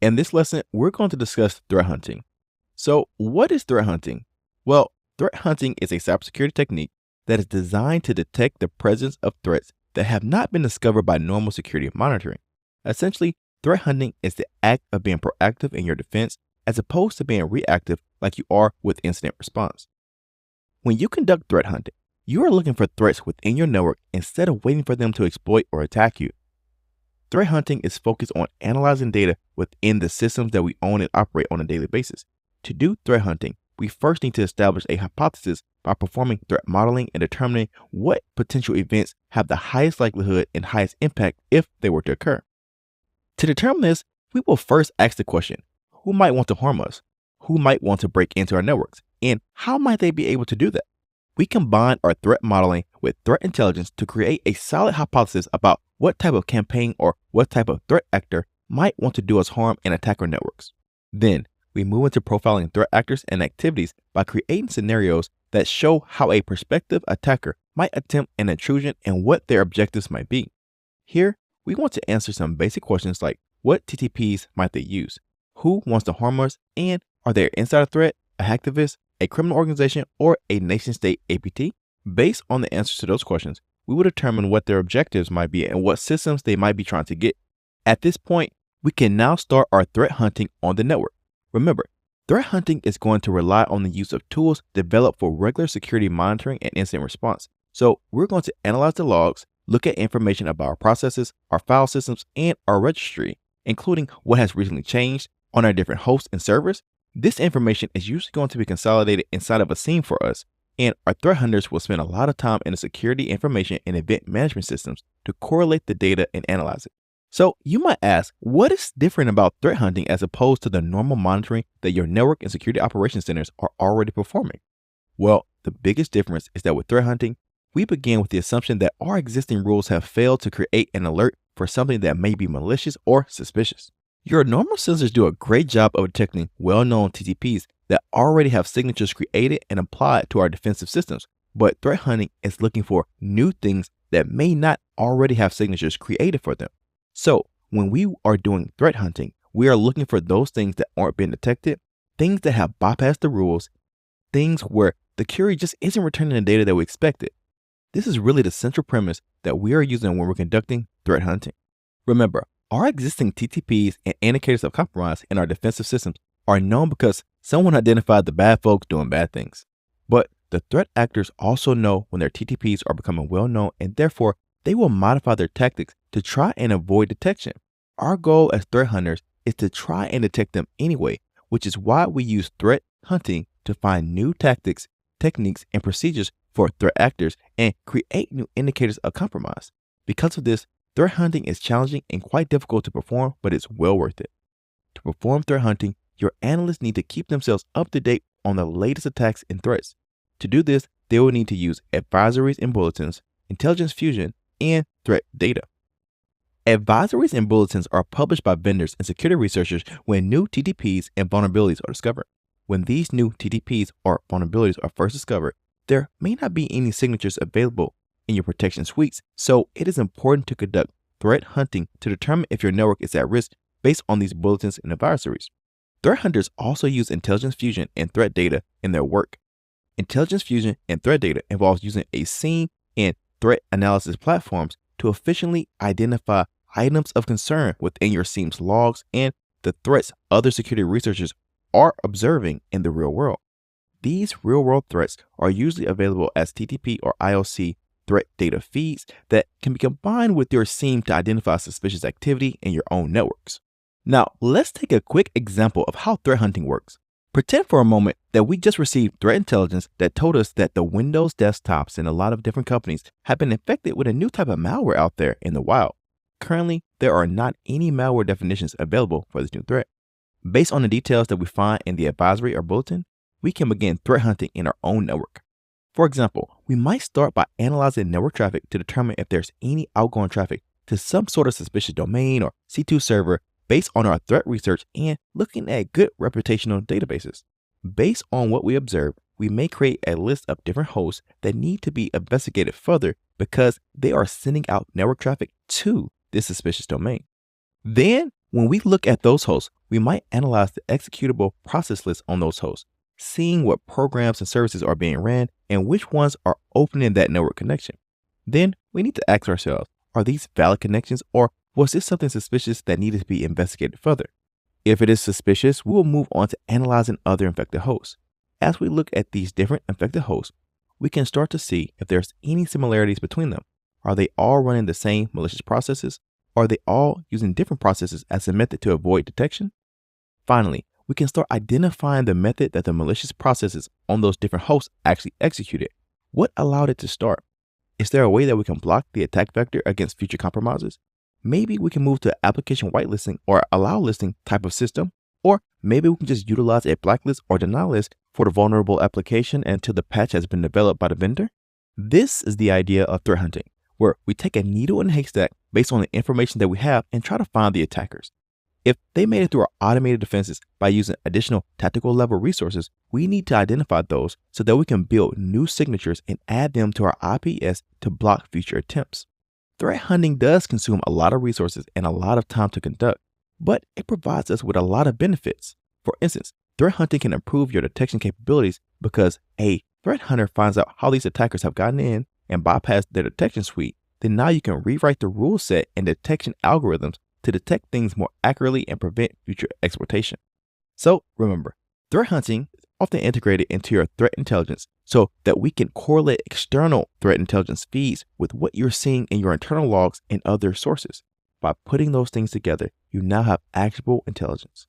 In this lesson, we're going to discuss threat hunting. So, what is threat hunting? Well, threat hunting is a cybersecurity technique that is designed to detect the presence of threats that have not been discovered by normal security monitoring. Essentially, threat hunting is the act of being proactive in your defense as opposed to being reactive like you are with incident response. When you conduct threat hunting, you are looking for threats within your network instead of waiting for them to exploit or attack you. Threat hunting is focused on analyzing data within the systems that we own and operate on a daily basis. To do threat hunting, we first need to establish a hypothesis by performing threat modeling and determining what potential events have the highest likelihood and highest impact if they were to occur. To determine this, we will first ask the question, who might want to harm us? Who might want to break into our networks? And how might they be able to do that? We combine our threat modeling with threat intelligence to create a solid hypothesis about what type of campaign or what type of threat actor might want to do us harm and attack our networks. Then, we move into profiling threat actors and activities by creating scenarios that show how a prospective attacker might attempt an intrusion and what their objectives might be. Here, we want to answer some basic questions like what TTPs might they use, who wants to harm us, and are they an insider threat, a hacktivist, a criminal organization, or a nation-state APT? Based on the answers to those questions, we will determine what their objectives might be and what systems they might be trying to get. At this point, we can now start our threat hunting on the network. Remember, threat hunting is going to rely on the use of tools developed for regular security monitoring and incident response. So we're going to analyze the logs, look at information about our processes, our file systems, and our registry, including what has recently changed on our different hosts and servers. This information is usually going to be consolidated inside of a SIEM for us, and our threat hunters will spend a lot of time in the security information and event management systems to correlate the data and analyze it. So you might ask, what is different about threat hunting as opposed to the normal monitoring that your network and security operations centers are already performing? Well, the biggest difference is that with threat hunting, we begin with the assumption that our existing rules have failed to create an alert for something that may be malicious or suspicious. Your normal sensors do a great job of detecting well-known TTPs that already have signatures created and applied to our defensive systems, but threat hunting is looking for new things that may not already have signatures created for them. So when we are doing threat hunting, we are looking for those things that aren't being detected, things that have bypassed the rules, things where the query just isn't returning the data that we expected. This is really the central premise that we are using when we're conducting threat hunting. Remember, our existing TTPs and indicators of compromise in our defensive systems are known because someone identified the bad folks doing bad things. But the threat actors also know when their TTPs are becoming well known, and therefore they will modify their tactics to try and avoid detection. Our goal as threat hunters is to try and detect them anyway, which is why we use threat hunting to find new tactics, techniques, and procedures for threat actors and create new indicators of compromise. Because of this, threat hunting is challenging and quite difficult to perform, but it's well worth it. To perform threat hunting, your analysts need to keep themselves up to date on the latest attacks and threats. To do this, they will need to use advisories and bulletins, intelligence fusion, and threat data. Advisories and bulletins are published by vendors and security researchers when new TTPs and vulnerabilities are discovered. When these new TTPs or vulnerabilities are first discovered, there may not be any signatures available in your protection suites, so it is important to conduct threat hunting to determine if your network is at risk based on these bulletins and advisories. Threat hunters also use intelligence fusion and threat data in their work. Intelligence fusion and threat data involves using a SIEM and threat analysis platforms to efficiently identify items of concern within your SIEM's logs and the threats other security researchers are observing in the real world. These real-world threats are usually available as TTP or IOC threat data feeds that can be combined with your SIEM to identify suspicious activity in your own networks. Now, let's take a quick example of how threat hunting works. Pretend for a moment that we just received threat intelligence that told us that the Windows desktops in a lot of different companies have been infected with a new type of malware out there in the wild. Currently, there are not any malware definitions available for this new threat. Based on the details that we find in the advisory or bulletin, we can begin threat hunting in our own network. For example, we might start by analyzing network traffic to determine if there's any outgoing traffic to some sort of suspicious domain or C2 server based on our threat research and looking at good reputational databases. Based on what we observe, we may create a list of different hosts that need to be investigated further because they are sending out network traffic to this suspicious domain. Then When we look at those hosts, we might analyze the executable process list on those hosts, seeing what programs and services are being ran and which ones are opening that network connection. Then we need to ask ourselves, are these valid connections, or was this something suspicious that needed to be investigated further? If it is suspicious, we will move on to analyzing other infected hosts. As we look at these different infected hosts, we can start to see if there's any similarities between them. Are they all running the same malicious processes? Are they all using different processes as a method to avoid detection? Finally, we can start identifying the method that the malicious processes on those different hosts actually executed. What allowed it to start? Is there a way that we can block the attack vector against future compromises? Maybe we can move to application whitelisting or allow listing type of system, or maybe we can just utilize a blacklist or deny list for the vulnerable application until the patch has been developed by the vendor. This is the idea of threat hunting, where we take a needle in a haystack based on the information that we have and try to find the attackers. If they made it through our automated defenses by using additional tactical level resources, we need to identify those so that we can build new signatures and add them to our IPS to block future attempts. Threat hunting does consume a lot of resources and a lot of time to conduct, but it provides us with a lot of benefits. For instance, threat hunting can improve your detection capabilities because a threat hunter finds out how these attackers have gotten in and bypassed their detection suite. Then now you can rewrite the rule set and detection algorithms to detect things more accurately and prevent future exploitation. So remember, threat hunting is often integrated into your threat intelligence so that we can correlate external threat intelligence feeds with what you're seeing in your internal logs and other sources. By putting those things together, you now have actionable intelligence.